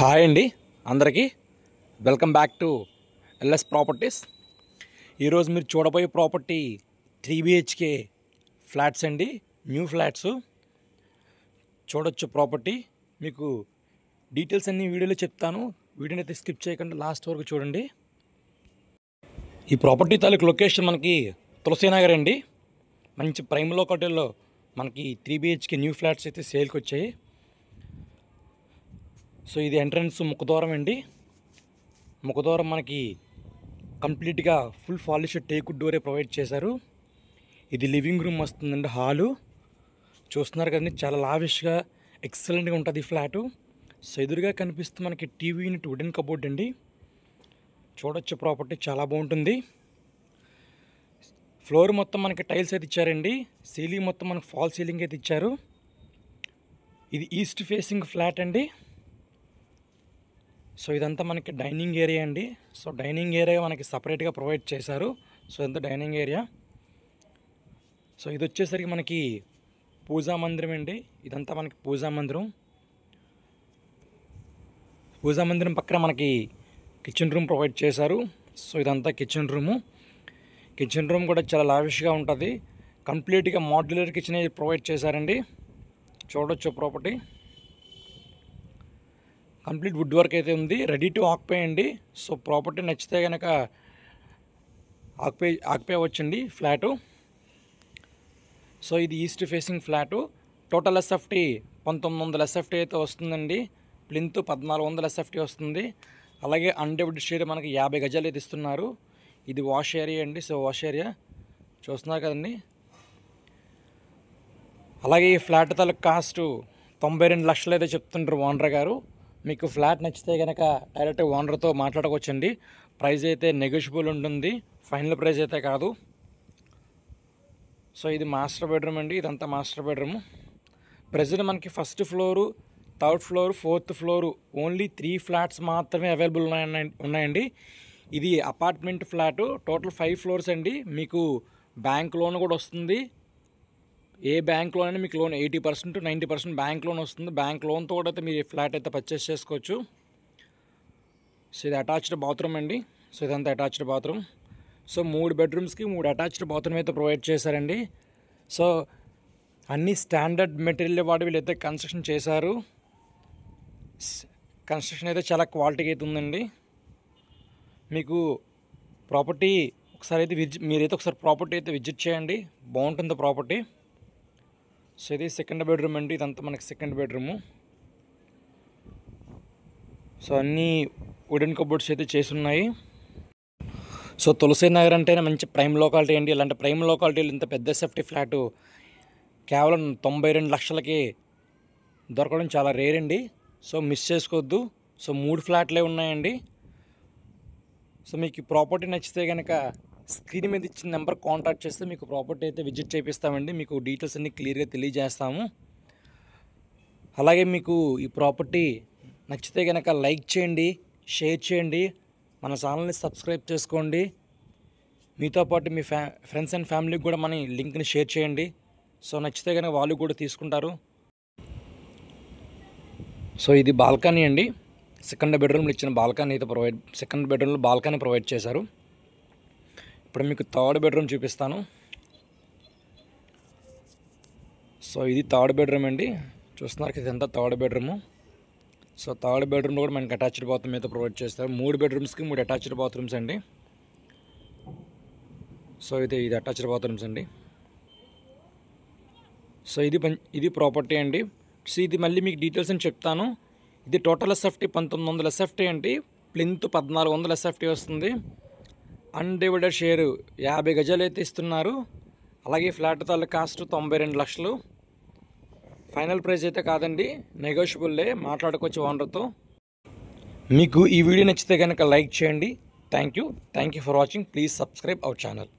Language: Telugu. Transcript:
హాయ్ అండి అందరికీ welcome back to LS properties. ఈరోజు మీరు చూడబోయే ప్రాపర్టీ 3 BHK ఫ్లాట్స్ అండి, న్యూ ఫ్లాట్స్. చూడొచ్చు ప్రాపర్టీ. మీకు డీటెయిల్స్ అన్నీ వీడియోలో చెప్తాను. వీడియోని అయితే స్కిప్ చేయకుండా లాస్ట్ వరకు చూడండి. ఈ ప్రాపర్టీ తాలూకు లొకేషన్ మనకి తులసీనగర్ అండి. మంచి ప్రైమ్ లొకాలిటీలో మనకి 3 BHK న్యూ ఫ్లాట్స్ అయితే సేల్కి వచ్చాయి. సో ఇది ఎంట్రన్స్ ముఖద్వారం అండి. ముఖద్వారం మనకి కంప్లీట్గా ఫుల్ పాలిష్డ్ టేక్ డోరే ప్రొవైడ్ చేశారు. ఇది లివింగ్ రూమ్ వస్తుందండి, హాలు. చూస్తున్నారు కదండి, చాలా లావిష్గా ఎక్సలెంట్గా ఉంటుంది ఈ ఫ్లాటు. సో ఎదురుగా కనిపిస్తుంది మనకి టీవీ యూనిట్, వుడెన్ కబోర్డ్ అండి. చూడొచ్చు ప్రాపర్టీ చాలా బాగుంటుంది. ఫ్లోర్ మొత్తం మనకి టైల్స్ అయితే ఇచ్చారండి. సీలింగ్ మొత్తం మనకి ఫాల్ సీలింగ్ అయితే ఇచ్చారు. ఇది ఈస్ట్ ఫేసింగ్ ఫ్లాట్ అండి. సో ఇదంతా మనకి డైనింగ్ ఏరియా అండి. సో డైనింగ్ ఏరియా మనకి సపరేట్గా ప్రొవైడ్ చేశారు. సో ఇదంతా డైనింగ్ ఏరియా. సో ఇది వచ్చేసరికి మనకి పూజా మందిరం అండి. ఇదంతా మనకి పూజా మందిరం. పూజా మందిరం పక్కన మనకి కిచెన్ రూమ్ ప్రొవైడ్ చేశారు. సో ఇదంతా కిచెన్ రూము. కిచెన్ రూమ్ కూడా చాలా లావిష్గా ఉంటుంది. కంప్లీట్గా మాడ్యులర్ కిచెన్ ప్రొవైడ్ చేశారండి. చూడొచ్చు ప్రాపర్టీ. కంప్లీట్ వుడ్ వర్క్ అయితే ఉంది, రెడీ టు ఆక్యుపై అండి. సో ప్రాపర్టీ నచ్చితే కనుక ఆక్యుపై అవ్వచ్చండి ఫ్లాటు. సో ఇది east facing flat. Total SFT 1900 SFT అయితే వస్తుందండి. ప్లింత్ 1400 ఎస్ఎఫ్టీ వస్తుంది. అలాగే అన్డివైడెడ్ షేర్ మనకి 50 గజాలు అయితే ఇస్తున్నారు. ఇది వాష్ ఏరియా అండి. సో వాష్ ఏరియా చూస్తున్నారు కదండి. అలాగే ఈ ఫ్లాట్ తాలూకు కాస్ట్ 92 లక్షలు అయితే చెప్తుంటారు ఓనర్ గారు. మీకు ఫ్లాట్ నచ్చితే కనుక డైరెక్ట్ ఓనర్తో మాట్లాడుకోవచ్చండి. ప్రైస్ అయితే నెగోషియబుల్ ఉంటుంది, ఫైనల్ ప్రైస్ అయితే కాదు. సో ఇది మాస్టర్ బెడ్రూమ్ అండి. ఇదంతా మాస్టర్ బెడ్రూమ్. ప్రెజెంట్ మనకి first floor, third floor, fourth floor only 3 flats మాత్రమే అవైలబుల్ ఉన్నాయండి. ఇది అపార్ట్మెంట్ ఫ్లాటు. టోటల్ 5 ఫ్లోర్స్ అండి. మీకు బ్యాంక్ లోన్ కూడా వస్తుంది. ఏ బ్యాంక్ లోన్ అయినా మీకు లోన్ 80% to 90% బ్యాంక్ లోన్ వస్తుంది. బ్యాంక్ లోన్తో కూడా అయితే మీరు ఫ్లాట్ అయితే పర్చేస్ చేసుకోవచ్చు. సో ఇది అటాచ్డ్ బాత్రూమ్ అండి. సో ఇదంతా attached bathroom. So 3 బెడ్రూమ్స్కి 3 attached bathroom అయితే ప్రొవైడ్ చేశారండి. సో అన్ని స్టాండర్డ్ మెటీరియల్ వాడి వీళ్ళైతే కన్స్ట్రక్షన్ చేశారు. కన్స్ట్రక్షన్ అయితే చాలా క్వాలిటీగా అయితే ఉందండి. మీకు ప్రాపర్టీ ఒకసారి అయితే మీరైతే ఒకసారి ప్రాపర్టీ అయితే విజిట్ చేయండి, బాగుంటుంది ప్రాపర్టీ. సో ఇది సెకండ్ బెడ్రూమ్ అండి. ఇదంతా మనకి సెకండ్ బెడ్రూము. సో అన్నీ వుడెన్ కబోర్డ్స్ అయితే చేసి ఉన్నాయి. సో తులసీనగర్ అంటేనే మంచి ప్రైమ్ లొకాలిటీ అండి. ఇలాంటి ప్రైమ్ లొకాలిటీలు ఇంత పెద్ద సేఫ్టీ ఫ్లాటు కేవలం 92 లక్షలకి దొరకడం చాలా రేర్ అండి. సో మిస్ చేసుకోవద్దు. సో 3 ఫ్లాట్లే ఉన్నాయండి. సో మీకు ఈ ప్రాపర్టీ నచ్చితే కనుక స్క్రీన్ మీద ఇచ్చిన నెంబర్ కాంటాక్ట్ చేస్తే మీకు ప్రాపర్టీ అయితే విజిట్ చేపిస్తామండి. మీకు డీటెయిల్స్ అన్నీ క్లియర్గా తెలియజేస్తాము. అలాగే మీకు ఈ ప్రాపర్టీ నచ్చితే కనుక లైక్ చేయండి, షేర్ చేయండి, మన ఛానల్ని సబ్స్క్రైబ్ చేసుకోండి. మీతో పాటు మీ ఫ్రెండ్స్ అండ్ ఫ్యామిలీకి కూడా మన లింక్ని షేర్ చేయండి. సో నచ్చితే కనుక వాళ్ళు కూడా తీసుకుంటారు. సో ఇది బాల్కనీ అండి. సెకండ్ బెడ్రూమ్లో ఇచ్చిన బాల్కనీ అయితే సెకండ్ బెడ్రూమ్లో బాల్కనీ ప్రొవైడ్ చేశారు. ఇప్పుడు మీకు థర్డ్ బెడ్రూమ్ చూపిస్తాను. సో ఇది థర్డ్ బెడ్రూమ్ అండి. చూస్తున్నారు కదా, ఇదంతా థర్డ్ బెడ్రూము. సో థర్డ్ బెడ్రూమ్లో కూడా మనకి అటాచ్డ్ బాత్రూమ్ అయితే ప్రొవైడ్ చేస్తారు. 3 బెడ్రూమ్స్కి 3 అటాచ్డ్ బాత్రూమ్స్ అండి. సో ఇది అటాచ్డ్ బాత్రూమ్స్ అండి. సో ఇది ప్రాపర్టీ అండి. సో ఇది మళ్ళీ మీకు డీటెయిల్స్ అని చెప్తాను. ఇది టోటల్ ఎస్ఎఫ్టీ 1900 ఎస్ఎఫ్టీ అండి. ప్లింత్ 1400 ఎస్ఎఫ్టీ వస్తుంది. అన్డివైడెడ్ షేరు 50 గజాలు అయితే ఇస్తున్నారు. అలాగే ఫ్లాట్ తాలూకు కాస్ట్ 92 లక్షలు. ఫైనల్ ప్రైస్ అయితే కాదండి, నెగోషియబుల్లే, మాట్లాడుకోవచ్చు ఓనర్తో. మీకు ఈ వీడియో నచ్చితే కనుక లైక్ చేయండి. Thank you for watching. Please subscribe our channel.